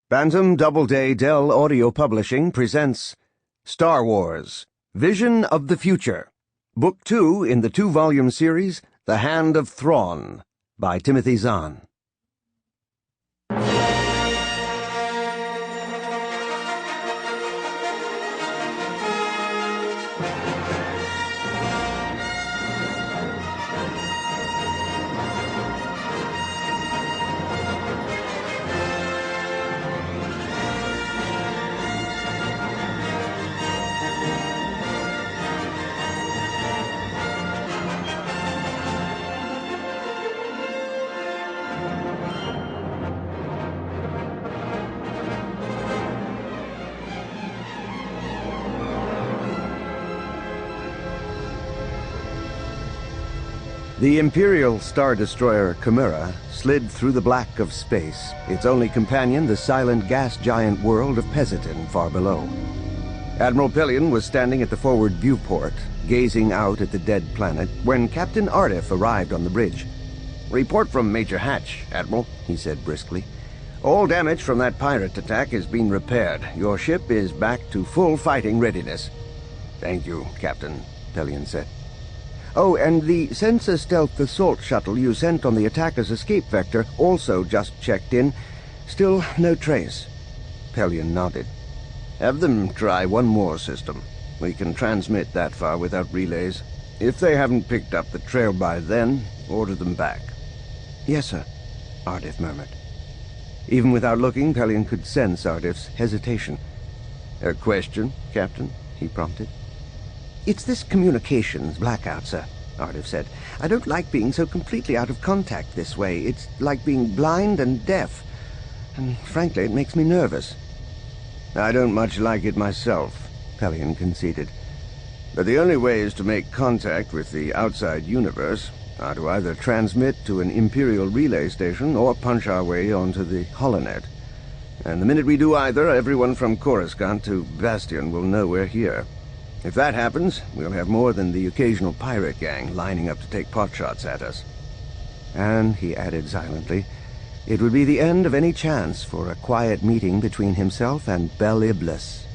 Bantam Doubleday Dell Audio Publishing presents Star Wars, Vision of the Future, Book 2 in the 2-volume series, The Hand of Thrawn, by Timothy Zahn. The Imperial Star Destroyer Chimera slid through the black of space, its only companion the silent gas giant world of Pezzeton far below. Admiral Pillion was standing at the forward viewport, gazing out at the dead planet, when Captain Ardiff arrived on the bridge. "Report from Major Hatch, Admiral," he said briskly. "All damage from that pirate attack has been repaired. Your ship is back to full fighting readiness." "Thank you, Captain," Pillion said. "Oh, and the Sensor Stealth Assault Shuttle you sent on the attacker's escape vector also just checked in. Still no trace." Pillion nodded. "Have them try one more system. We can transmit that far without relays. If they haven't picked up the trail by then, order them back." "Yes, sir," Ardiff murmured. Even without looking, Pillion could sense Ardiff's hesitation. "A question, Captain?" he prompted. "It's this communications blackout, sir," Ardiff said. "I don't like being so completely out of contact this way. It's like being blind and deaf. And frankly, it makes me nervous." "I don't much like it myself," Pillion conceded. "But the only ways to make contact with the outside universe are to either transmit to an Imperial relay station or punch our way onto the holonet. And the minute we do either, everyone from Coruscant to Bastion will know we're here. If that happens, we'll have more than the occasional pirate gang lining up to take potshots at us." And, he added silently, it would be the end of any chance for a quiet meeting between himself and Bel Iblis,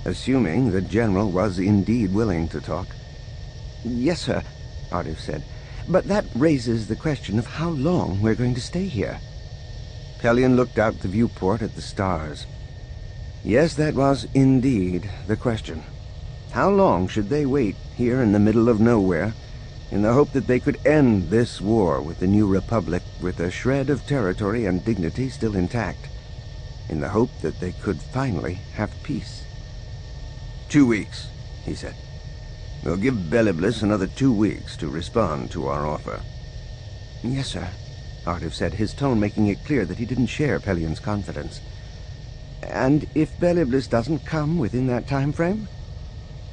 assuming the General was indeed willing to talk. "Yes, sir," Ardiff said, "but that raises the question of how long we're going to stay here." Pillion looked out the viewport at the stars. Yes, that was indeed the question. How long should they wait here in the middle of nowhere, in the hope that they could end this war with the New Republic with a shred of territory and dignity still intact, in the hope that they could finally have peace? 2 weeks, he said. "We'll give Bel Iblis another 2 weeks to respond to our offer." "Yes, sir," Ardiff said, his tone making it clear that he didn't share Pellion's confidence. "And if Bel Iblis doesn't come within that time frame?"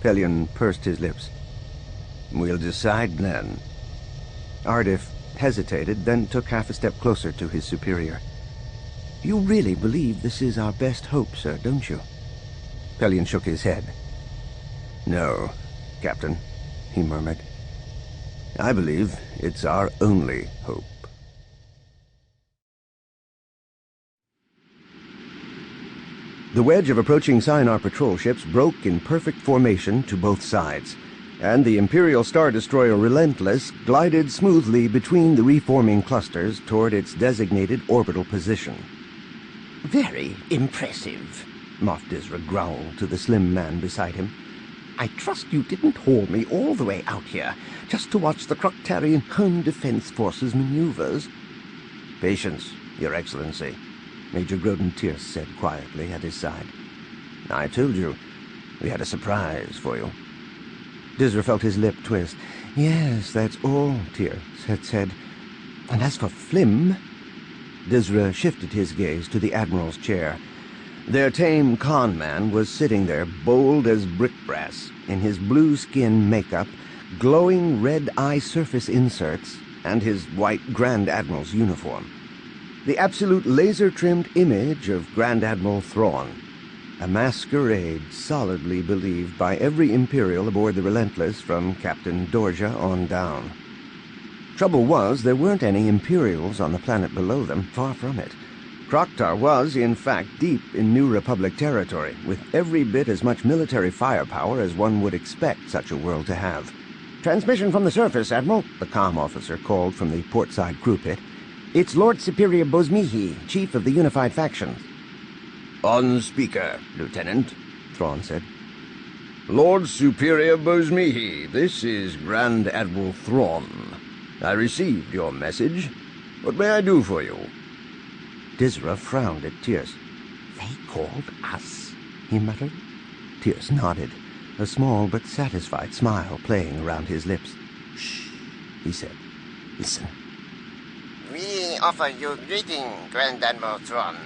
Pillion pursed his lips. "We'll decide then." Ardiff hesitated, then took half a step closer to his superior. "You really believe this is our best hope, sir, don't you?" Pillion shook his head. "No, Captain," he murmured. "I believe it's our only hope." The wedge of approaching Sienar patrol ships broke in perfect formation to both sides, and the Imperial Star Destroyer Relentless glided smoothly between the reforming clusters toward its designated orbital position. "Very impressive," Moff Dizra growled to the slim man beside him. "I trust you didn't haul me all the way out here just to watch the Croctarian Home Defense Forces maneuvers." "Patience, Your Excellency," Major Groden Tierce said quietly at his side. "I told you, we had a surprise for you." Dizra felt his lip twist. "Yes, that's all," Tierce had said. "And as for Flim—" Dizra shifted his gaze to the Admiral's chair. Their tame con man was sitting there, bold as brickbrass, in his blue skin makeup, glowing red eye surface inserts, and his white Grand Admiral's uniform. The absolute laser-trimmed image of Grand Admiral Thrawn, a masquerade solidly believed by every Imperial aboard the Relentless from Captain Dorja on down. Trouble was, there weren't any Imperials on the planet below them, far from it. Croctar was, in fact, deep in New Republic territory, with every bit as much military firepower as one would expect such a world to have. "Transmission from the surface, Admiral," the comm officer called from the portside crew pit. "It's Lord Superior Bosmihi, chief of the Unified Factions." "On speaker, Lieutenant," Thrawn said. "Lord Superior Bosmihi, this is Grand Admiral Thrawn. I received your message. What may I do for you?" Dizra frowned at Tierce. "They called us," he muttered. Tierce nodded, a small but satisfied smile playing around his lips. "Shh," he said. "Listen." "We offer you greeting, Grand Admiral Thrawn,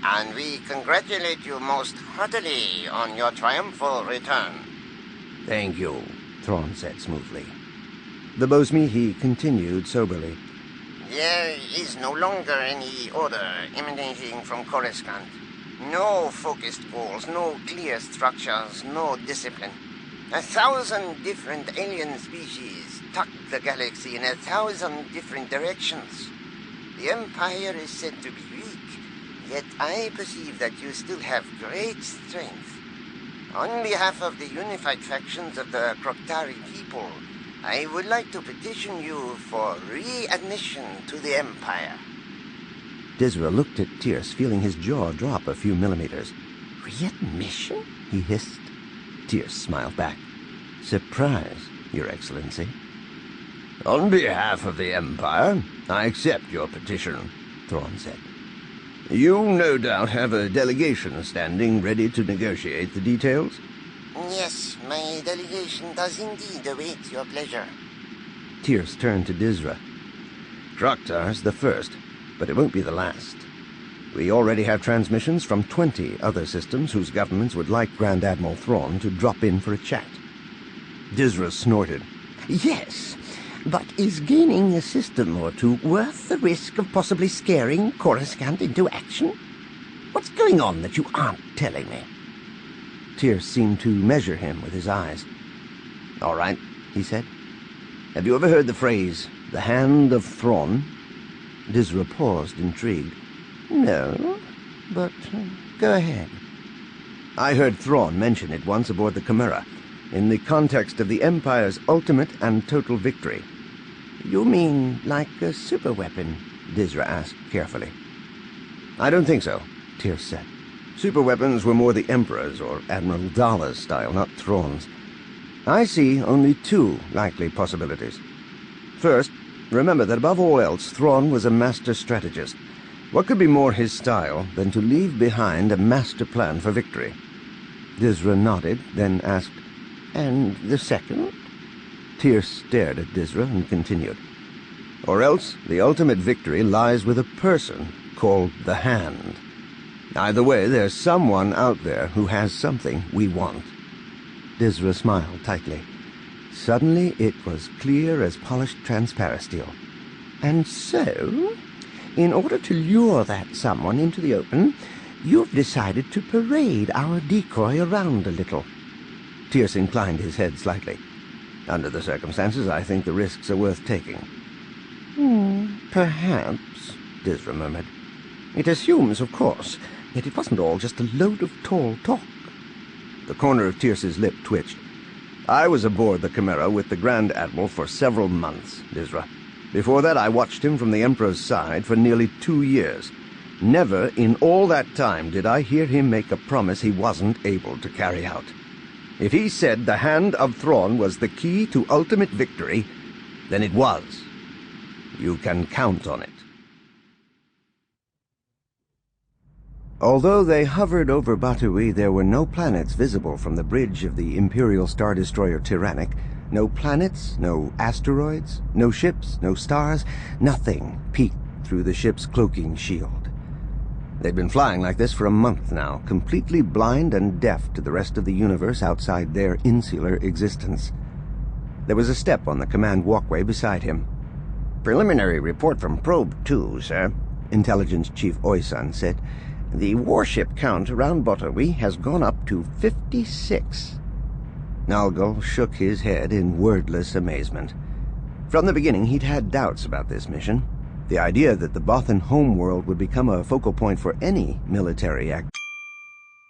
and we congratulate you most heartily on your triumphal return." "Thank you," Thrawn said smoothly. The Bosmihi continued soberly. "There is no longer any order emanating from Coruscant. No focused goals, no clear structures, no discipline. 1,000 different alien species tuck the galaxy in 1,000 different directions. The Empire is said to be weak, yet I perceive that you still have great strength. On behalf of the unified factions of the Croctari people, I would like to petition you for readmission to the Empire." Dizra looked at Tierce, feeling his jaw drop a few millimeters. "Readmission?" he hissed. Tierce smiled back. "Surprise, Your Excellency." "On behalf of the Empire, I accept your petition," Thrawn said. "You no doubt have a delegation standing ready to negotiate the details?" "Yes, my delegation does indeed await your pleasure." Tierce turned to Dizra. "Croctar's the first, but it won't be the last. We already have transmissions from 20 other systems whose governments would like Grand Admiral Thrawn to drop in for a chat." Dizra snorted. "Yes, but is gaining a system or two worth the risk of possibly scaring Coruscant into action? What's going on that you aren't telling me?" Tierce seemed to measure him with his eyes. "All right," he said. "Have you ever heard the phrase, the Hand of Thrawn?" Dizra paused, intrigued. "No, but go ahead." "I heard Thrawn mention it once aboard the Chimera, in the context of the Empire's ultimate and total victory." "You mean like a superweapon?" Dizra asked carefully. "I don't think so," Tierce said. "Superweapons were more the Emperor's or Admiral Dala's style, not Thrawn's. I see only two likely possibilities. First, remember that above all else, Thrawn was a master strategist. What could be more his style than to leave behind a master plan for victory?" Dizra nodded, then asked, "And the second?" Tierce stared at Dizra and continued. "Or else, the ultimate victory lies with a person called the Hand. Either way, there's someone out there who has something we want." Dizra smiled tightly. Suddenly it was clear as polished transparasteel. "And so, in order to lure that someone into the open, you've decided to parade our decoy around a little." Tierce inclined his head slightly. "Under the circumstances, I think the risks are worth taking." Perhaps," Dizra murmured. "It assumes, of course, that it wasn't all just a load of tall talk." The corner of Tierce's lip twitched. "I was aboard the Chimera with the Grand Admiral for several months, Dizra. Before that, I watched him from the Emperor's side for nearly 2 years. Never in all that time did I hear him make a promise he wasn't able to carry out. If he said the Hand of Thrawn was the key to ultimate victory, then it was. You can count on it." Although they hovered over Batui, there were no planets visible from the bridge of the Imperial Star Destroyer Tyrannic. No planets, no asteroids, no ships, no stars. Nothing peeked through the ship's cloaking shield. They'd been flying like this for a month now, completely blind and deaf to the rest of the universe outside their insular existence. There was a step on the command walkway beside him. "Preliminary report from Probe 2, sir," Intelligence Chief Oysan said. "The warship count around Batui has gone up to 56. Nalgal shook his head in wordless amazement. From the beginning, he'd had doubts about this mission. The idea that the Bothan homeworld would become a focal point for any military act.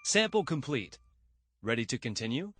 Sample complete. Ready to continue?